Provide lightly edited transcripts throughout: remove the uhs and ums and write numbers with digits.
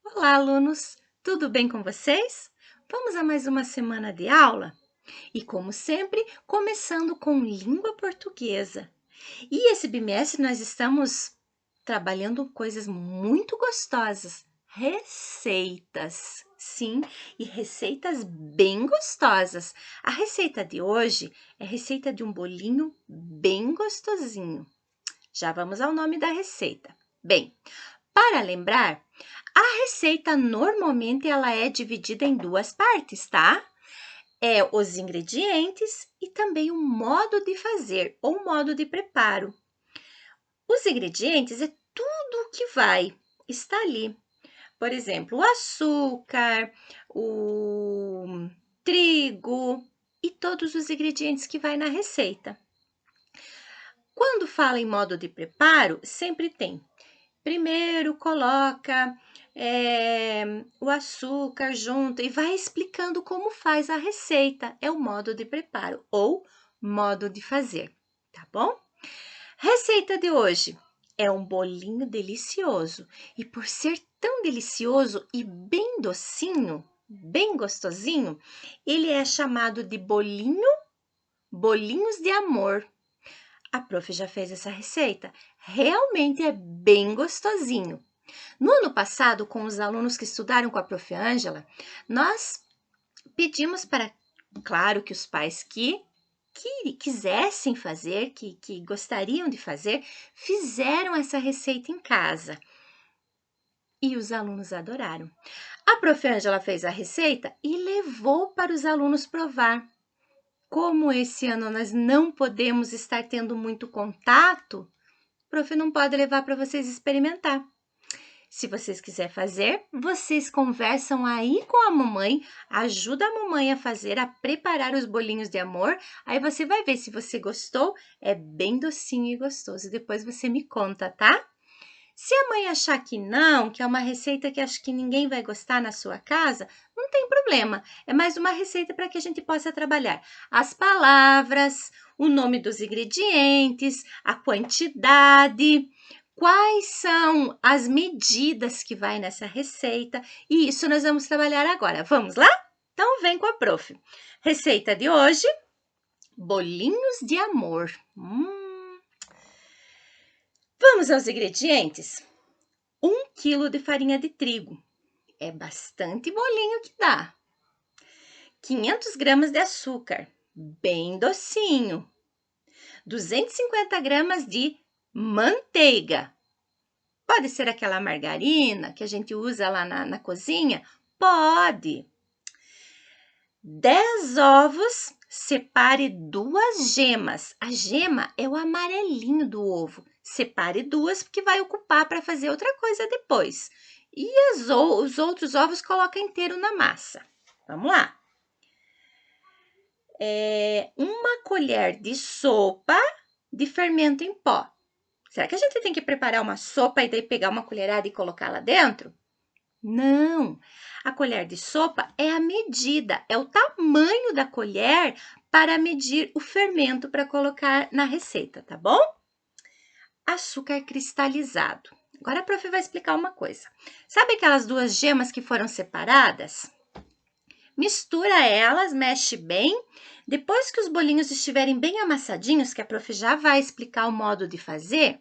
Olá, alunos! Tudo bem com vocês? Vamos a mais uma semana de aula? E, como sempre, começando com língua portuguesa. E esse bimestre nós estamos trabalhando coisas muito gostosas, receitas. Sim, e receitas bem gostosas. A receita de hoje é a receita de um bolinho bem gostosinho. Já vamos ao nome da receita. Bem, para lembrar, a receita normalmente ela é dividida em duas partes, tá? É os ingredientes e também o modo de fazer ou modo de preparo. Os ingredientes é tudo o que vai, está ali. Por exemplo, o açúcar, o trigo e todos os ingredientes que vai na receita. Quando fala em modo de preparo, sempre tem. Primeiro coloca o açúcar junto e vai explicando como faz a receita. É o modo de preparo ou modo de fazer, tá bom? Receita de hoje é um bolinho delicioso e por ser tão delicioso e bem docinho, bem gostosinho, ele é chamado de bolinhos de amor. A prof já fez essa receita. Realmente é bem gostosinho. No ano passado, com os alunos que estudaram com a prof. Ângela, nós pedimos para, claro, que os pais que quisessem fazer, que gostariam de fazer, fizeram essa receita em casa. E os alunos adoraram. A prof. Ângela fez a receita e levou para os alunos provar. Como esse ano nós não podemos estar tendo muito contato, o prof não pode levar para vocês experimentar. Se vocês quiserem fazer, vocês conversam aí com a mamãe, ajuda a mamãe a fazer, a preparar os bolinhos de amor. Aí você vai ver se você gostou, é bem docinho e gostoso. Depois você me conta, tá? Se a mãe achar que não, que é uma receita que acho que ninguém vai gostar na sua casa, não tem problema. É mais uma receita para que a gente possa trabalhar as palavras, o nome dos ingredientes, a quantidade, quais são as medidas que vai nessa receita. E isso nós vamos trabalhar agora. Vamos lá? Então vem com a prof. Receita de hoje: bolinhos de amor. Vamos aos ingredientes? 1 quilo de farinha de trigo. É bastante bolinho que dá. 500 gramas de açúcar, bem docinho. 250 gramas de manteiga. Pode ser aquela margarina que a gente usa lá na cozinha? Pode. 10 ovos, separe 2 gemas. A gema é o amarelinho do ovo. Separe 2 porque vai ocupar para fazer outra coisa depois. E os outros ovos coloca inteiro na massa. Vamos lá. 1 colher de sopa de fermento em pó. Será que a gente tem que preparar uma sopa e daí pegar uma colherada e colocar lá dentro? Não, a colher de sopa é a medida, é o tamanho da colher para medir o fermento para colocar na receita, tá bom? Açúcar cristalizado. Agora a prof vai explicar uma coisa. Sabe aquelas 2 gemas que foram separadas? Mistura elas, mexe bem. Depois que os bolinhos estiverem bem amassadinhos, que a prof já vai explicar o modo de fazer,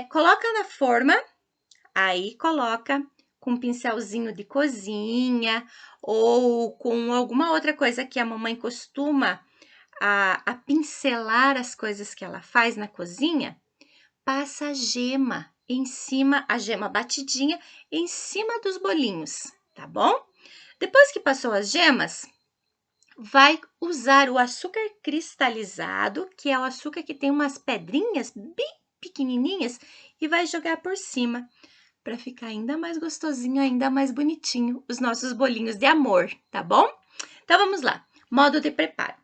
coloca na forma, aí coloca com um pincelzinho de cozinha ou com alguma outra coisa que a mamãe costuma a pincelar as coisas que ela faz na cozinha, passa a gema em cima, a gema batidinha em cima dos bolinhos, tá bom? Depois que passou as gemas, vai usar o açúcar cristalizado, que é o açúcar que tem umas pedrinhas bem pequenininhas, e vai jogar por cima para ficar ainda mais gostosinho, ainda mais bonitinho os nossos bolinhos de amor, tá bom? Então vamos lá. Modo de preparo.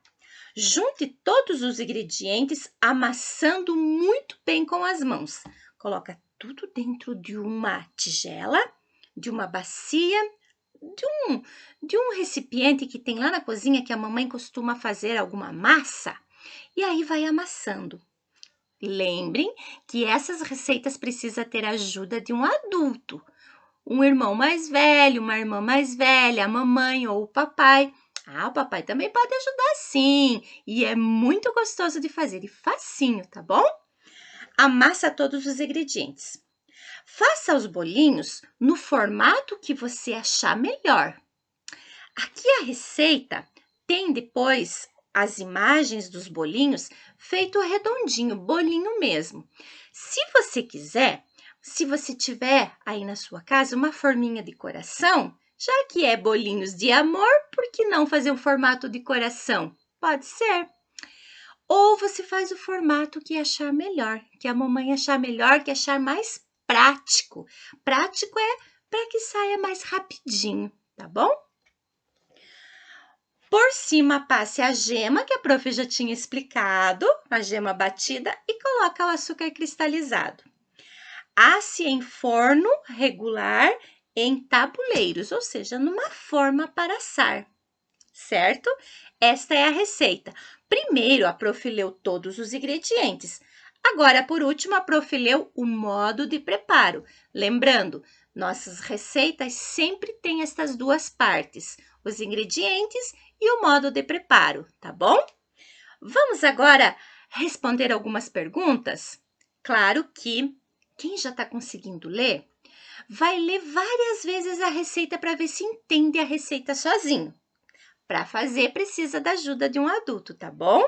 Junte todos os ingredientes amassando muito bem com as mãos. Coloca tudo dentro de uma tigela, de uma bacia, de um recipiente que tem lá na cozinha que a mamãe costuma fazer alguma massa. E aí vai amassando. Lembrem que essas receitas precisam ter a ajuda de um adulto. um irmão mais velho, uma irmã mais velha, a mamãe ou o papai. O papai também pode ajudar sim, e é muito gostoso de fazer e facinho, tá bom? Amassa todos os ingredientes. Faça os bolinhos no formato que você achar melhor. Aqui a receita tem depois as imagens dos bolinhos feito redondinho, bolinho mesmo. Se você quiser, se você tiver aí na sua casa uma forminha de coração, já que é bolinhos de amor, por que não fazer um formato de coração? Pode ser. Ou você faz o formato que achar melhor, que a mamãe achar melhor, que achar mais prático. Prático é para que saia mais rapidinho, tá bom? Por cima, passe a gema, que a prof já tinha explicado, a gema batida, e coloca o açúcar cristalizado. Asse em forno regular em tabuleiros, ou seja, numa forma para assar, certo? Esta é a receita. Primeiro, a prof leu todos os ingredientes. Agora, por último, a prof leu o modo de preparo. Lembrando, nossas receitas sempre têm estas duas partes, os ingredientes e o modo de preparo, tá bom? Vamos agora responder algumas perguntas? Claro que quem já está conseguindo ler, vai ler várias vezes a receita para ver se entende a receita sozinho. Para fazer, precisa da ajuda de um adulto, tá bom?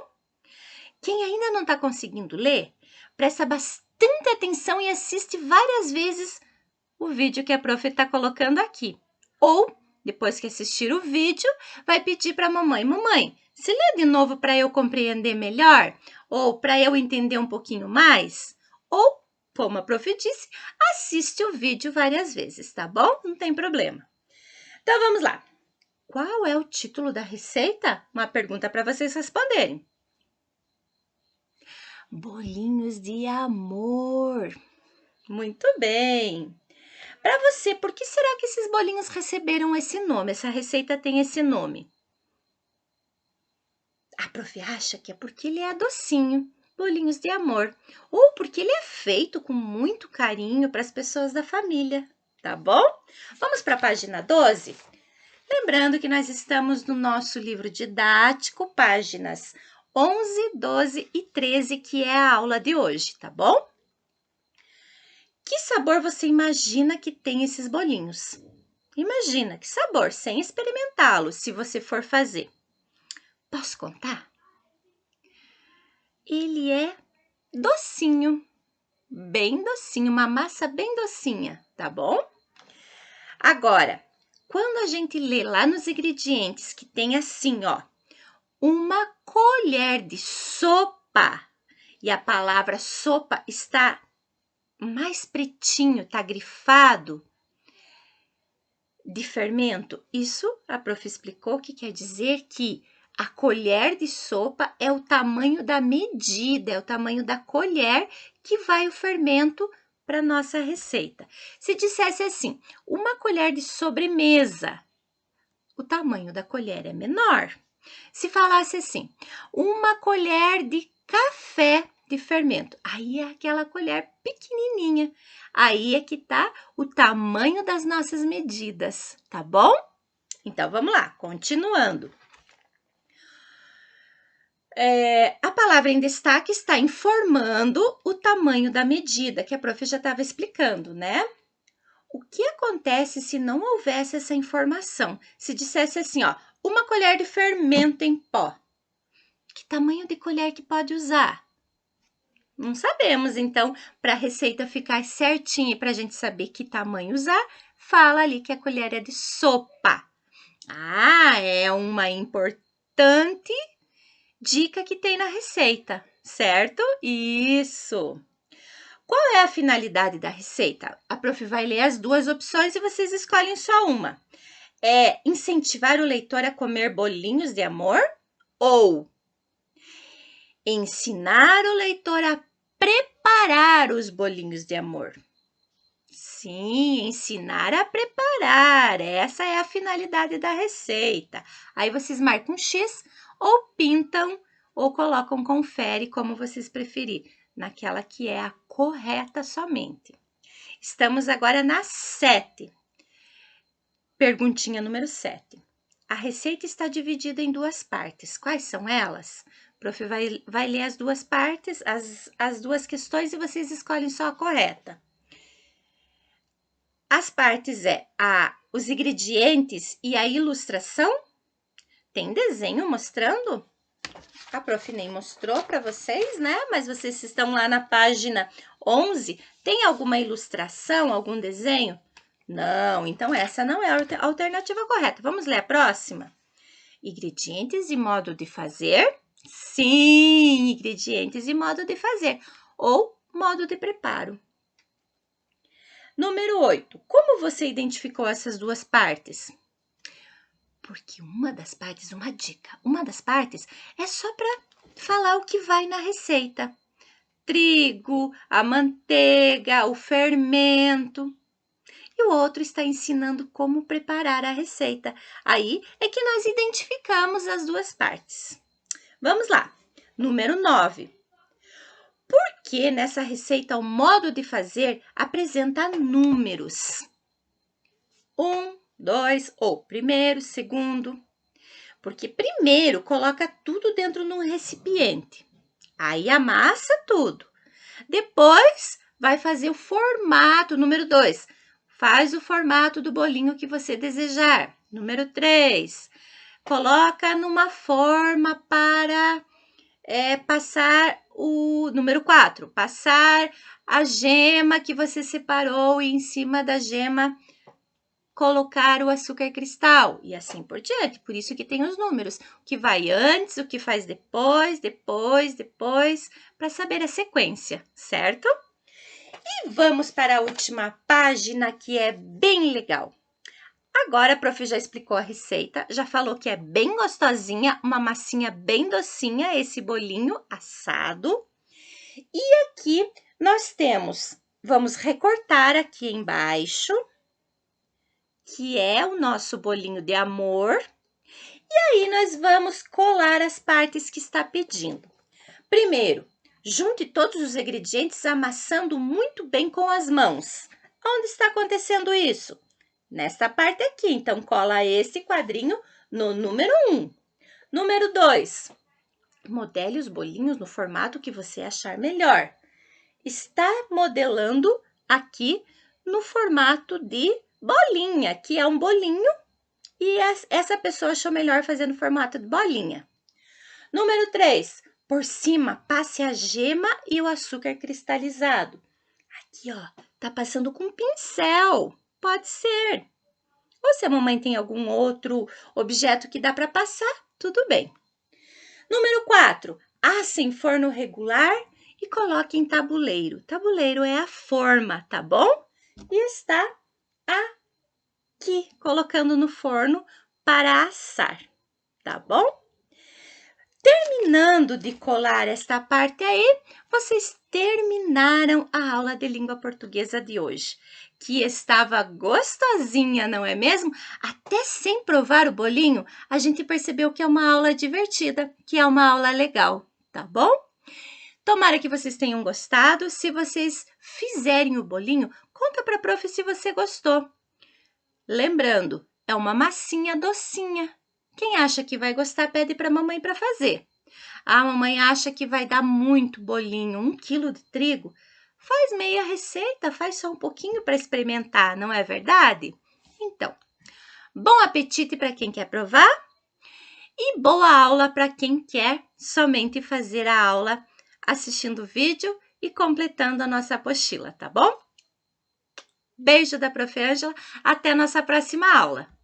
Quem ainda não está conseguindo ler, presta bastante atenção e assiste várias vezes o vídeo que a prof está colocando aqui. Ou, depois que assistir o vídeo, vai pedir para a mamãe, mamãe, se lê de novo para eu compreender melhor? Ou para eu entender um pouquinho mais? Ou, como a prof disse, assiste o vídeo várias vezes, tá bom? Não tem problema. Então, vamos lá. Qual é o título da receita? Uma pergunta para vocês responderem. Bolinhos de amor. Muito bem. Para você, por que será que esses bolinhos receberam esse nome? Essa receita tem esse nome? A prof acha que é porque ele é docinho, bolinhos de amor, ou porque ele é feito com muito carinho para as pessoas da família, tá bom? Vamos para a página 12? Lembrando que nós estamos no nosso livro didático, páginas 11, 12 e 13, que é a aula de hoje, tá bom? Que sabor você imagina que tem esses bolinhos? Imagina, que sabor, sem experimentá-los, se você for fazer. Posso contar? Ele é docinho, bem docinho, uma massa bem docinha, tá bom? Agora, quando a gente lê lá nos ingredientes que tem assim, ó, uma colher de sopa, e a palavra sopa está mais pretinho, tá grifado, de fermento, isso a prof explicou que quer dizer que a colher de sopa é o tamanho da medida, é o tamanho da colher que vai o fermento para nossa receita. Se dissesse assim, uma colher de sobremesa, o tamanho da colher é menor. Se falasse assim, uma colher de café de fermento, aí é aquela colher pequenininha. Aí é que tá o tamanho das nossas medidas, tá bom? Então, vamos lá, continuando. A palavra em destaque está informando o tamanho da medida, que a prof já estava explicando, né? O que acontece se não houvesse essa informação? Se dissesse assim, ó, uma colher de fermento em pó. Que tamanho de colher que pode usar? Não sabemos, então, para a receita ficar certinha e para a gente saber que tamanho usar, fala ali que a colher é de sopa. É uma importante dica que tem na receita, certo? Isso! Qual é a finalidade da receita? A prof vai ler as duas opções e vocês escolhem só uma. É incentivar o leitor a comer bolinhos de amor ou ensinar o leitor a preparar os bolinhos de amor? Sim, ensinar a preparar. Essa é a finalidade da receita. Aí vocês marcam um X ou pintam ou colocam confere, como vocês preferirem, naquela que é a correta somente. Estamos agora na 7. Perguntinha número 7. A receita está dividida em duas partes. Quais são elas? O prof. vai ler as duas partes, as duas questões, e vocês escolhem só a correta. As partes os ingredientes e a ilustração. Tem desenho mostrando? A prof. nem mostrou para vocês, né? Mas vocês estão lá na página 11. Tem alguma ilustração, algum desenho? Não, então essa não é a alternativa correta. Vamos ler a próxima? Ingredientes e modo de fazer? Sim, ingredientes e modo de fazer, ou modo de preparo. Número 8. Como você identificou essas duas partes? Porque uma das partes, uma dica, uma das partes é só para falar o que vai na receita. Trigo, a manteiga, o fermento. E o outro está ensinando como preparar a receita. Aí é que nós identificamos as duas partes. Vamos lá. Número 9. Por que nessa receita o modo de fazer apresenta números? 1, 2, ou primeiro, segundo. Porque primeiro coloca tudo dentro de um recipiente. Aí amassa tudo. Depois vai fazer o formato, número 2. Faz o formato do bolinho que você desejar. Número 3. Coloca numa forma para passar o número 4. Passar a gema que você separou e em cima da gema colocar o açúcar cristal e assim por diante. Por isso que tem os números. O que vai antes, o que faz depois, para saber a sequência, certo? E vamos para a última página, que é bem legal. Agora a prof. já explicou a receita, já falou que é bem gostosinha, uma massinha bem docinha, esse bolinho assado. E aqui nós vamos recortar aqui embaixo, que é o nosso bolinho de amor. E aí nós vamos colar as partes que está pedindo. Primeiro, junte todos os ingredientes amassando muito bem com as mãos. Onde está acontecendo isso? Nesta parte aqui. Então, cola esse quadrinho no número 1. Número 2, modele os bolinhos no formato que você achar melhor. Está modelando aqui no formato de bolinha, que é um bolinho, e essa pessoa achou melhor fazer no formato de bolinha. Número 3, por cima, passe a gema e o açúcar cristalizado. Aqui, ó, tá passando com pincel. Pode ser. Ou se a mamãe tem algum outro objeto que dá para passar, tudo bem. Número 4, asse em forno regular e coloque em tabuleiro. Tabuleiro é a forma, tá bom? E está aqui, colocando no forno para assar, tá bom? Terminando de colar esta parte aí, vocês terminaram a aula de língua portuguesa de hoje, que estava gostosinha, não é mesmo? Até sem provar o bolinho, a gente percebeu que é uma aula divertida, que é uma aula legal, tá bom? Tomara que vocês tenham gostado. Se vocês fizerem o bolinho, conta para a prof se você gostou. Lembrando, é uma massinha docinha. Quem acha que vai gostar, pede para a mamãe para fazer. A mamãe acha que vai dar muito bolinho, 1 quilo de trigo. Faz meia receita, faz só um pouquinho para experimentar, não é verdade? Então, bom apetite para quem quer provar e boa aula para quem quer somente fazer a aula assistindo o vídeo e completando a nossa apostila, tá bom? Beijo da Prof. Ângela, até nossa próxima aula!